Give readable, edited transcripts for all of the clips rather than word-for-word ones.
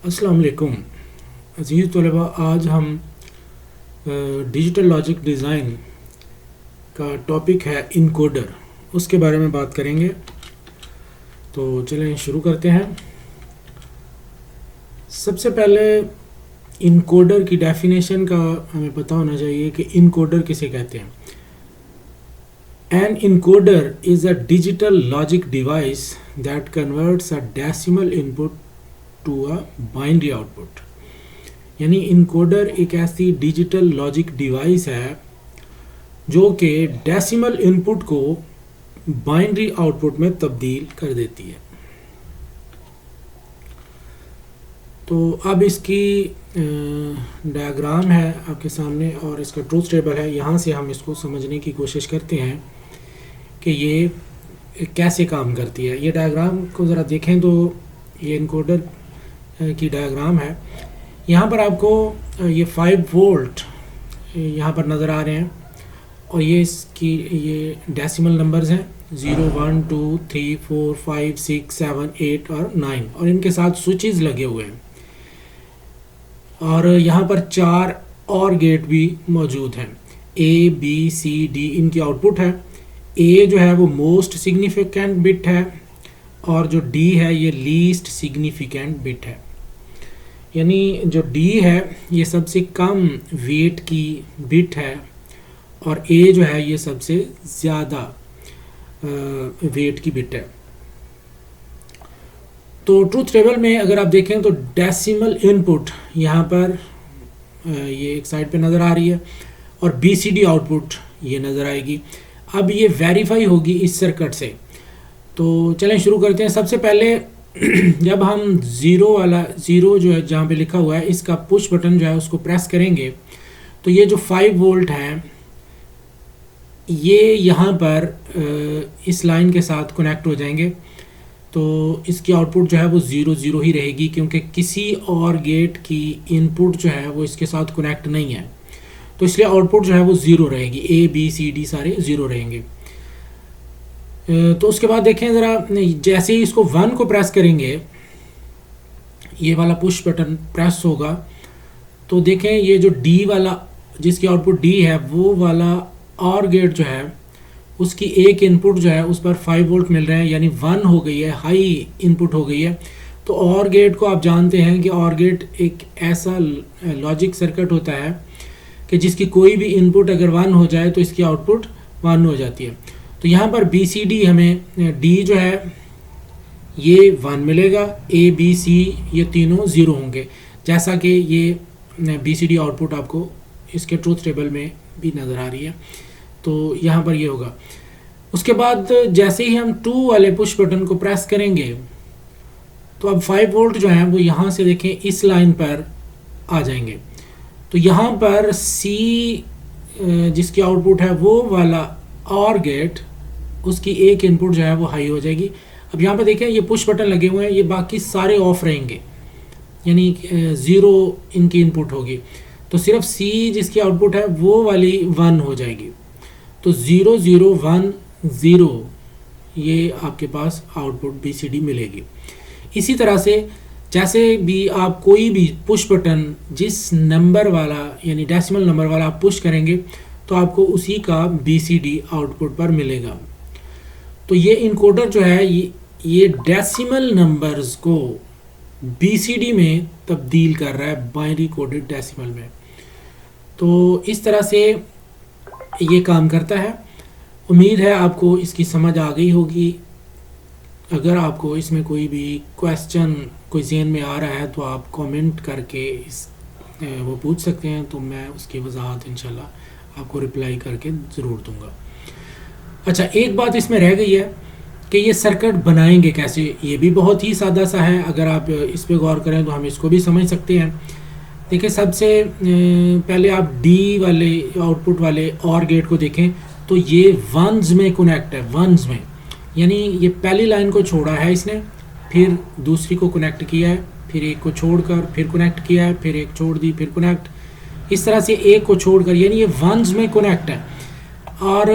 अस्सलाम वालेकुम अज़ीज़ तलबा। आज हम डिजिटल लॉजिक डिज़ाइन का टॉपिक है इनकोडर, उसके बारे में बात करेंगे। तो चलें शुरू करते हैं। सबसे पहले इनकोडर की डेफिनेशन का हमें पता होना चाहिए कि इनकोडर किसे कहते हैं। An encoder is a digital logic device that converts a decimal input to a binary output. यानी इनकोडर एक ऐसी डिजिटल लॉजिक डिवाइस है जो कि डेसिमल इनपुट को बाइनरी आउटपुट में तब्दील कर देती है। तो अब इसकी डायग्राम है आपके सामने और इसका ट्रूथ टेबल है। यहाँ से हम इसको समझने की कोशिश करते हैं कि ये कैसे काम करती है। ये डायग्राम को ज़रा देखें तो ये इनकोडर की डायग्राम है। यहाँ पर आपको ये 5 वोल्ट यहाँ पर नज़र आ रहे हैं और ये इसकी ये डेसिमल नंबर्स हैं 0 1 2 3 4 5 6 7 8 और 9 और इनके साथ स्विचेस लगे हुए हैं। और यहाँ पर 4 और गेट भी मौजूद हैं। ए बी सी डी इनकी आउटपुट है। ए जो है वो मोस्ट सिग्निफिकेंट बिट है और जो डी है ये लीस्ट सिग्निफिकेंट बिट है। यानी जो डी है ये सबसे कम वेट की बिट है और ए जो है ये सबसे ज़्यादा वेट की बिट है। तो ट्रूथ टेबल में अगर आप देखें तो डेसिमल इनपुट यहाँ पर ये एक साइड पे नज़र आ रही है और बीसीडी आउटपुट ये नज़र आएगी। अब ये वेरीफाई होगी इस सर्किट से। तो चलें शुरू करते हैं। सबसे पहले जब हम ज़ीरो जो है जहाँ पे लिखा हुआ है इसका पुश बटन जो है उसको प्रेस करेंगे तो ये जो 5 वोल्ट हैं ये यहाँ पर इस लाइन के साथ कनेक्ट हो जाएंगे। तो इसकी आउटपुट जो है वो 0 0 ही रहेगी क्योंकि किसी और गेट की इनपुट जो है वो इसके साथ कनेक्ट नहीं है। तो इसलिए आउटपुट जो है वो 0 रहेगी। ए बी सी डी सारे 0 रहेंगे। तो उसके बाद देखें ज़रा, जैसे ही इसको 1 को प्रेस करेंगे ये वाला पुश बटन प्रेस होगा तो देखें ये जो डी वाला जिसकी आउटपुट डी है वो वाला और गेट जो है उसकी एक इनपुट जो है उस पर 5 वोल्ट मिल रहे हैं यानी 1 हो गई है, हाई इनपुट हो गई है। तो और गेट को आप जानते हैं कि और गेट एक ऐसा लॉजिक सर्किट होता है कि जिसकी कोई भी इनपुट अगर 1 हो जाए तो इसकी आउटपुट 1 हो जाती है। तो यहाँ पर बी सी डी हमें डी जो है ये 1 मिलेगा, ए बी सी ये तीनों 0 होंगे जैसा कि ये बी सी डी आउटपुट आपको इसके ट्रूथ टेबल में भी नज़र आ रही है। तो यहाँ पर ये होगा। उसके बाद जैसे ही हम 2 वाले पुश बटन को प्रेस करेंगे तो अब 5 वोल्ट जो है वो यहाँ से देखें इस लाइन पर आ जाएंगे। तो यहाँ पर सी जिसकी आउटपुट है वो वाला और गेट उसकी एक इनपुट जो है वो हाई हो जाएगी। अब यहाँ पर देखें ये पुश बटन लगे हुए हैं, ये बाकी सारे ऑफ रहेंगे यानी 0 इनकी इनपुट होगी। तो सिर्फ सी जिसकी आउटपुट है वो वाली 1 हो जाएगी। तो 0 0 1 0 ये आपके पास आउटपुट बीसीडी मिलेगी। इसी तरह से जैसे भी आप कोई भी पुश बटन जिस नंबर वाला यानी डेसिमल नंबर वाला आप पुश करेंगे तो आपको उसी का बीसीडी आउटपुट पर मिलेगा। तो ये इनकोडर जो है ये डेसिमल नंबर्स को बीसीडी में तब्दील कर रहा है बाइनरी कोडेड डेसिमल में। तो इस तरह से ये काम करता है। उम्मीद है आपको इसकी समझ आ गई होगी। अगर आपको इसमें कोई भी क्वेश्चन कोई ज़हन में आ रहा है तो आप कमेंट करके वो पूछ सकते हैं, तो मैं उसकी वजाहत इंशाल्लाह आपको रिप्लाई करके ज़रूर दूंगा। अच्छा, एक बात इसमें रह गई है कि ये सर्किट बनाएंगे कैसे। ये भी बहुत ही सादा सा है, अगर आप इस पर गौर करें तो हम इसको भी समझ सकते हैं। देखिए सबसे पहले आप डी वाले आउटपुट वाले और गेट को देखें तो ये वंस में कनेक्ट है, वंस में यानी ये पहली लाइन को छोड़ा है इसने, फिर दूसरी को कनेक्ट किया है, फिर एक को छोड़कर फिर कनेक्ट किया है, फिर एक छोड़ दी फिर कनेक्ट, इस तरह से एक को छोड़कर यानी ये वंस में कनेक्ट है। और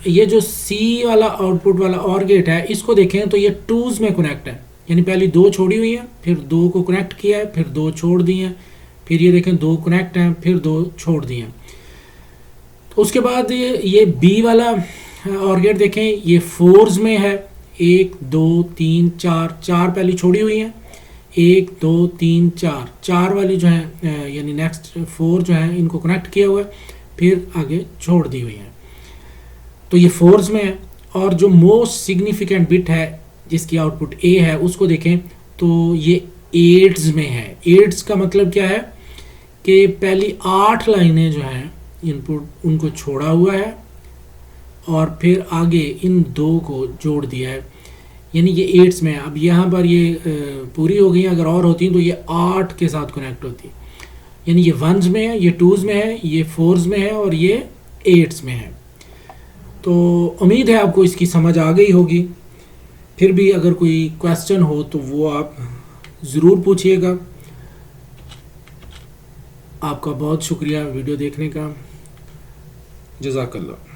ये जो सी वाला आउटपुट वाला और गेट है इसको देखें तो ये टूज़ में कनेक्ट है यानी पहली 2 छोड़ी हुई हैं, फिर 2 को कनेक्ट किया है, फिर 2 छोड़ दी हैं, फिर ये देखें 2 कनेक्ट हैं, फिर 2 छोड़ दिए हैं। तो उसके बाद ये बी वाला और गेट देखें, ये फोर्स में है, 1 2 3 4, 4 पहली छोड़ी हुई हैं, 1 2 3 4, 4 वाली जो है यानी नेक्स्ट 4 जो है इनको कनेक्ट किया हुआ है, फिर आगे छोड़ दी हुई है। तो ये फोर्स में है। और जो मोस्ट सिग्निफिकेंट बिट है जिसकी आउटपुट ए है उसको देखें तो ये एड्स में है। एड्स का मतलब क्या है कि पहली 8 लाइनें जो हैं इनपुट उनको छोड़ा हुआ है और फिर आगे इन 2 को जोड़ दिया है, यानी ये एड्स में है। अब यहाँ पर ये पूरी हो गई, अगर और होती तो ये 8 के साथ कनेक्ट होती, यानी ये वंस में है, ये टूज में है, ये फोर्स में है और ये एट्स में है। तो उम्मीद है आपको इसकी समझ आ गई होगी। फिर भी अगर कोई क्वेश्चन हो तो वो आप ज़रूर पूछिएगा। आपका बहुत शुक्रिया वीडियो देखने का। जज़ाकल्लाह।